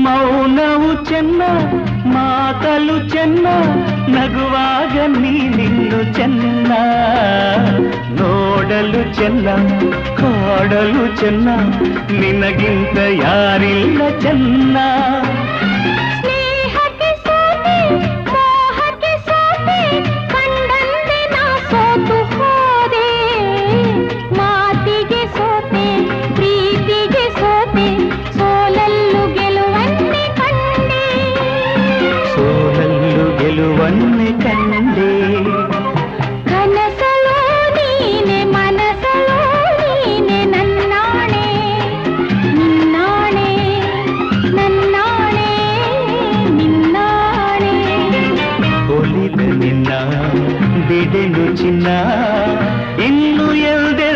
ಮೌನವು ಚೆನ್ನ ಮಾತಲು ಚೆನ್ನ ನಗುವಾಗ ನೀನಿನ್ನು ಚೆನ್ನ ನೋಡಲು ಚೆನ್ನ ಕಾಡಲು ಚೆನ್ನ ನಿನಗಿಂತ ಯಾರಿಲ್ಲ ಚೆನ್ನ ಗೆಲುವನ್ನೇ ಕಂಡೆ ಕನಸಲೋ ನೀನೆ ಮನಸಲೋ ನೀನೆ ನನ್ನಾಣೆ ನಿನ್ನಾಣೆ ನನ್ನಾಣೆ ನಿನ್ನಾಣೆ ಒಲಿದ ನಿನ್ನ ಬಿಡೆನು ಚಿನ್ನ ಇನ್ನು ಎಲ್ದೆ